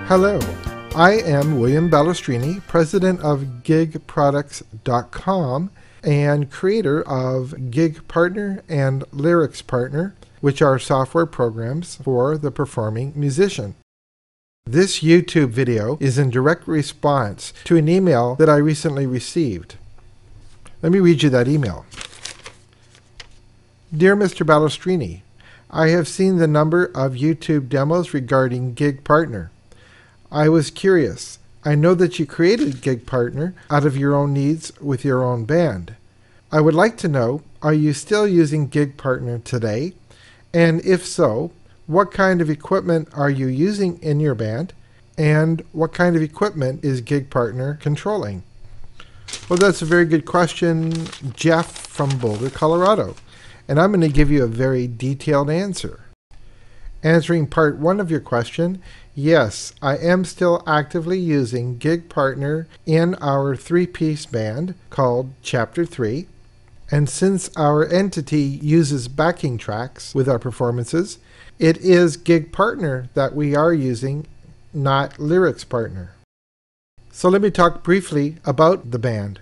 Hello, I am William Ballestrini, president of GiGProducts.com and creator of GiG Partner and Lyrics Partner, which are software programs for the performing musician. This YouTube video is in direct response to an email that I recently received. Let me read you that email. Dear Mr. Ballestrini, I have seen the number of YouTube demos regarding GiG Partner. I was curious. I know that you created GiG Partner out of your own needs with your own band. I would like to know, are you still using GiG Partner today? And if so, what kind of equipment are you using in your band? And what kind of equipment is GiG Partner controlling? Well, that's a very good question, Jeff from Boulder, Colorado. And I'm going to give you a very detailed answer. Answering part one of your question, yes, I am still actively using GiG Partner in our three-piece band called Chapter 3. And since our entity uses backing tracks with our performances, it is GiG Partner that we are using, not Lyrics Partner. So let me talk briefly about the band.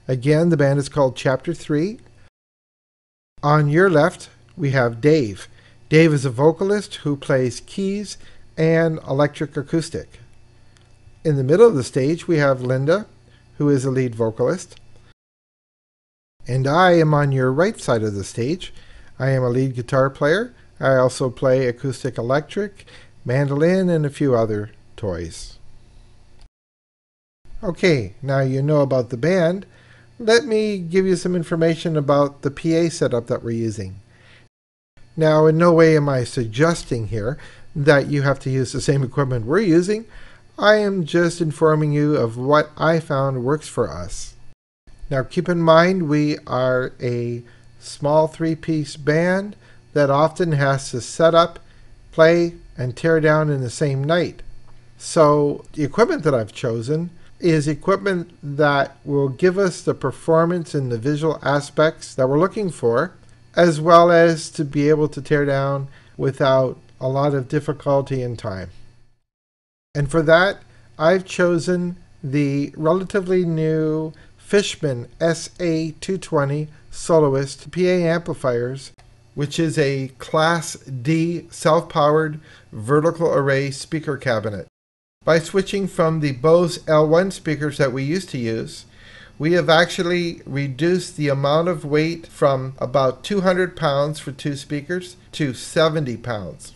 Again, the band is called Chapter 3. On your left, we have Dave. Dave is a vocalist who plays keys and electric acoustic. In the middle of the stage, we have Linda, who is a lead vocalist. And I am on your right side of the stage. I am a lead guitar player. I also play acoustic electric, mandolin, and a few other toys. Okay, now you know about the band. Let me give you some information about the PA setup that we're using. Now, in no way am I suggesting here that you have to use the same equipment we're using. I am just informing you of what I found works for us. Now, keep in mind we are a small three-piece band that often has to set up, play, and tear down in the same night. So the equipment that I've chosen is equipment that will give us the performance and the visual aspects that we're looking for, as well as to be able to tear down without a lot of difficulty and time. And for that, I've chosen the relatively new Fishman SA220 Soloist PA amplifiers, which is a Class D self-powered vertical array speaker cabinet. By switching from the Bose L1 speakers that we used to use, we have actually reduced the amount of weight from about 200 pounds for two speakers to 70 pounds.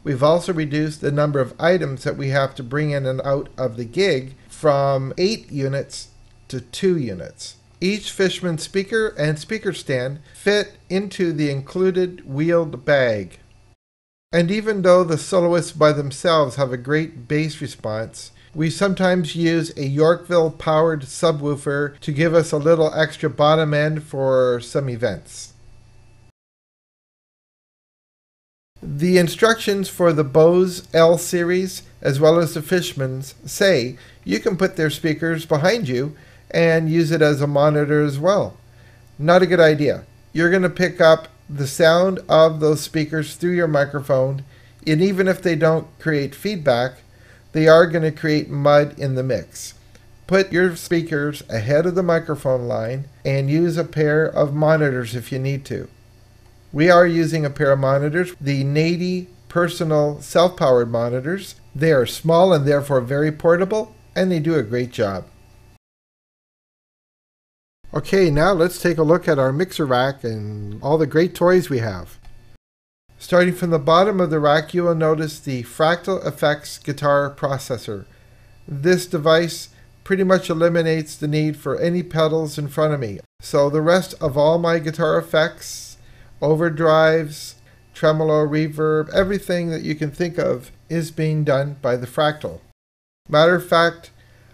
We've also reduced the number of items that we have to bring in and out of the gig from 8 units to 2 units. Each Fishman speaker and speaker stand fit into the included wheeled bag. And even though the soloists by themselves have a great bass response, we sometimes use a Yorkville-powered subwoofer to give us a little extra bottom end for some events. The instructions for the Bose L series, as well as the Fishmans, say you can put their speakers behind you and use it as a monitor as well. Not a good idea. You're going to pick up the sound of those speakers through your microphone, and even if they don't create feedback, they are going to create mud in the mix. Put your speakers ahead of the microphone line and use a pair of monitors if you need to. We are using a pair of monitors, the Nady Personal self-powered monitors. They are small and therefore very portable, and they do a great job. Okay, now let's take a look at our mixer rack and all the great toys we have. Starting from the bottom of the rack, you will notice the Fractal Effects guitar processor. This device pretty much eliminates the need for any pedals in front of me. So the rest of all my guitar effects, overdrives, tremolo, reverb, everything that you can think of is being done by the Fractal. Matter of fact,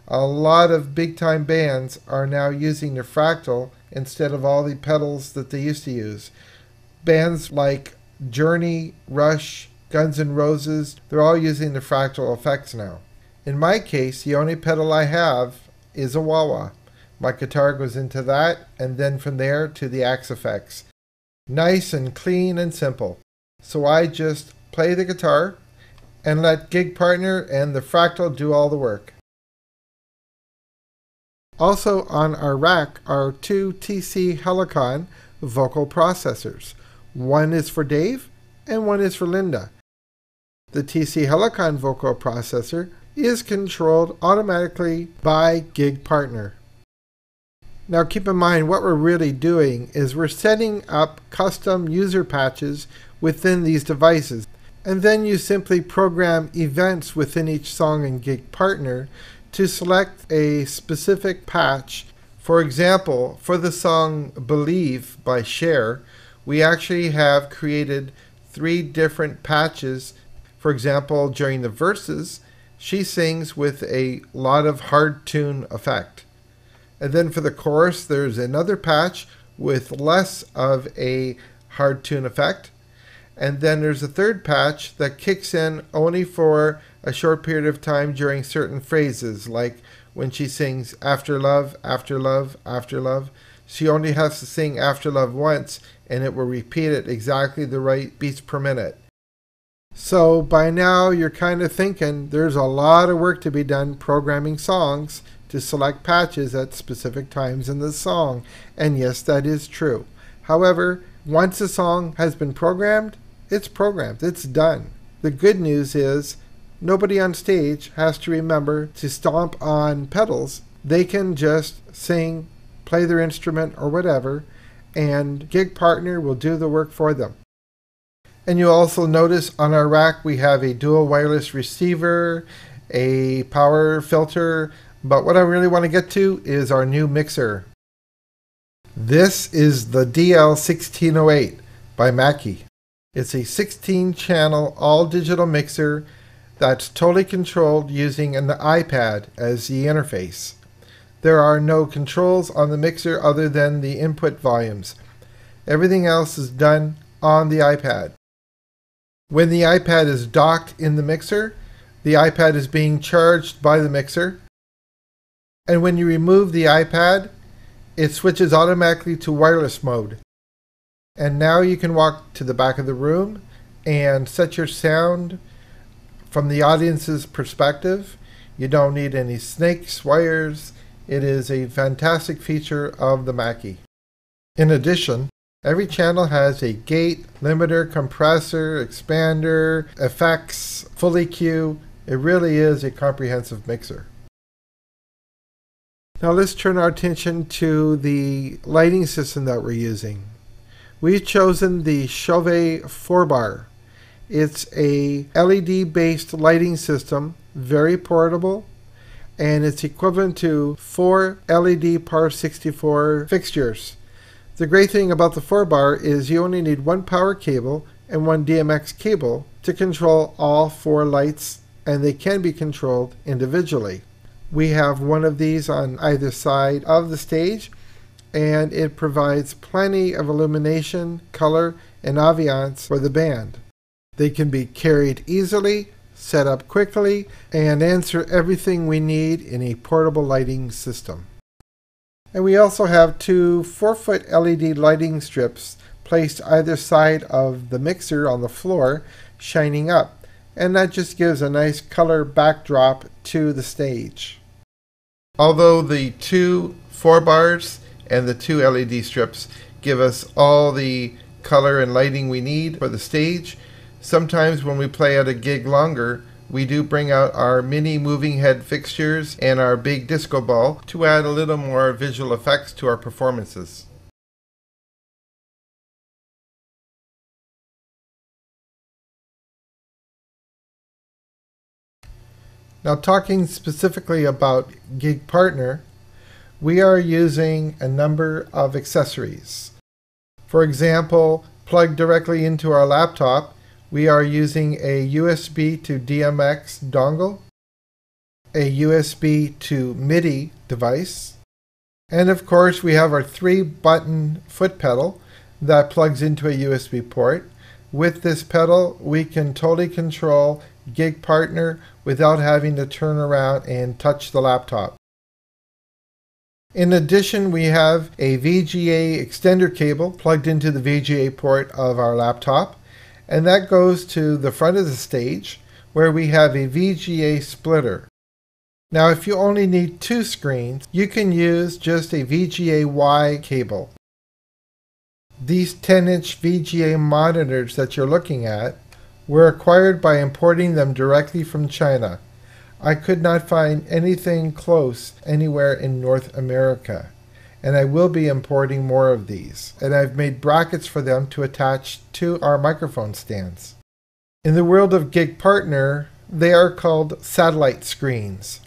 a lot of big-time bands are now using the Fractal instead of all the pedals that they used to use. Bands like Journey, Rush, Guns N' Roses, they're all using the Fractal effects now. In my case, the only pedal I have is a wah-wah. My guitar goes into that, and then from there to the Axe effects. Nice and clean and simple. So I just play the guitar and let GiG Partner and the Fractal do all the work. Also on our rack are two TC Helicon vocal processors. One is for Dave and one is for Linda. The TC Helicon vocal processor is controlled automatically by GiG Partner. Now keep in mind what we're really doing is we're setting up custom user patches within these devices, and then you simply program events within each song in GiG Partner to select a specific patch. For example, for the song Believe by Cher, we actually have created 3 different patches. For example, during the verses, she sings with a lot of hard tune effect. And then for the chorus, there's another patch with less of a hard tune effect. And then there's a third patch that kicks in only for a short period of time during certain phrases, like when she sings after love, after love, after love. She only has to sing after love once, and it will repeat it exactly the right beats per minute. So by now you're kind of thinking there's a lot of work to be done programming songs to select patches at specific times in the song. And yes, that is true. However, once a song has been programmed, it's done. The good news is nobody on stage has to remember to stomp on pedals. They can just sing, play their instrument or whatever, and GiG Partner will do the work for them. And you'll also notice on our rack we have a dual wireless receiver, a power filter, but what I really want to get to is our new mixer. This is the DL1608 by Mackie. It's a 16-channel all-digital mixer that's totally controlled using an iPad as the interface. There are no controls on the mixer other than the input volumes. Everything else is done on the iPad. When the iPad is docked in the mixer, the iPad is being charged by the mixer. And when you remove the iPad, it switches automatically to wireless mode. And now you can walk to the back of the room and set your sound from the audience's perspective. You don't need any snakes, wires. It is a fantastic feature of the Mackie. In addition, every channel has a gate, limiter, compressor, expander, effects, full EQ. It really is a comprehensive mixer. Now let's turn our attention to the lighting system that we're using. We've chosen the Chauvet 4-bar. It's a LED-based lighting system, very portable, and it's equivalent to 4 LED Par 64 fixtures. The great thing about the 4-bar is you only need 1 power cable and 1 DMX cable to control all 4 lights, and they can be controlled individually. We have one of these on either side of the stage, and it provides plenty of illumination, color, and ambiance for the band. They can be carried easily, set up quickly, and answer everything we need in a portable lighting system. And we also have 2 4-foot LED lighting strips placed either side of the mixer on the floor, shining up, and that just gives a nice color backdrop to the stage. Although the 2 4-bars and the 2 LED strips give us all the color and lighting we need for the stage, sometimes when we play at a gig longer, we do bring out our mini moving head fixtures and our big disco ball to add a little more visual effects to our performances. Now talking specifically about GiG Partner, we are using a number of accessories. For example, plugged directly into our laptop, we are using a USB to DMX dongle, a USB to MIDI device, and of course we have our 3-button foot pedal that plugs into a USB port. With this pedal, we can totally control GiG Partner without having to turn around and touch the laptop. In addition, we have a VGA extender cable plugged into the VGA port of our laptop, and that goes to the front of the stage where we have a VGA splitter. Now if you only need 2 screens, you can use just a VGA-Y cable. These 10-inch VGA monitors that you're looking at were acquired by importing them directly from China. I could not find anything close anywhere in North America, and I will be importing more of these. And I've made brackets for them to attach to our microphone stands. In the world of GiG Partner, they are called satellite screens,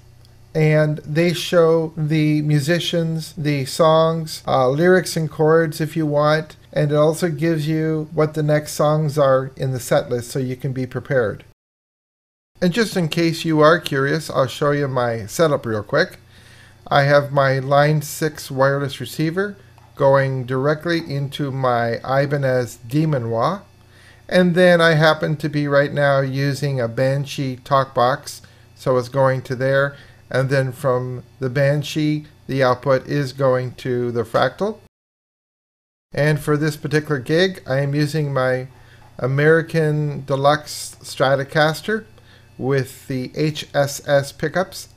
and they show the musicians, the songs, lyrics and chords if you want, and it also gives you what the next songs are in the set list so you can be prepared. And just in case you are curious, I'll show you my setup real quick. I have my Line 6 wireless receiver going directly into my Ibanez Demon-Wah, and then I happen to be right now using a Banshee talk box, so it's going to there, and then from the Banshee the output is going to the Fractal. And for this particular gig I am using my American Deluxe Stratocaster with the HSS pickups.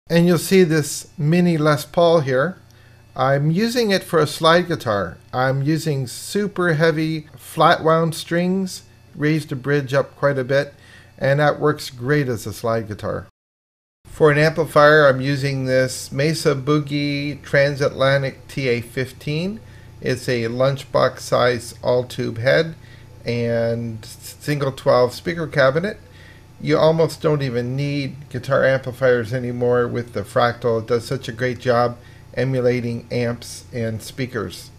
And you'll see this mini Les Paul here. I'm using it for a slide guitar. I'm using super heavy flat wound strings, raised the bridge up quite a bit, and that works great as a slide guitar. For an amplifier, I'm using this Mesa Boogie Transatlantic TA15. It's a lunchbox size all tube head and single 12 speaker cabinet. You almost don't even need guitar amplifiers anymore with the Fractal. It does such a great job emulating amps and speakers.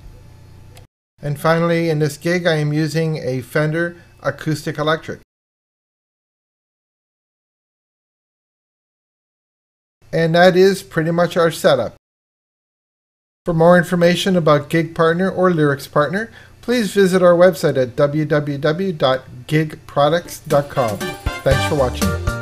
And finally, in this gig, I am using a Fender Acoustic Electric. And that is pretty much our setup. For more information about GiG Partner or Lyrics Partner, please visit our website at www.gigproducts.com. Thanks for watching.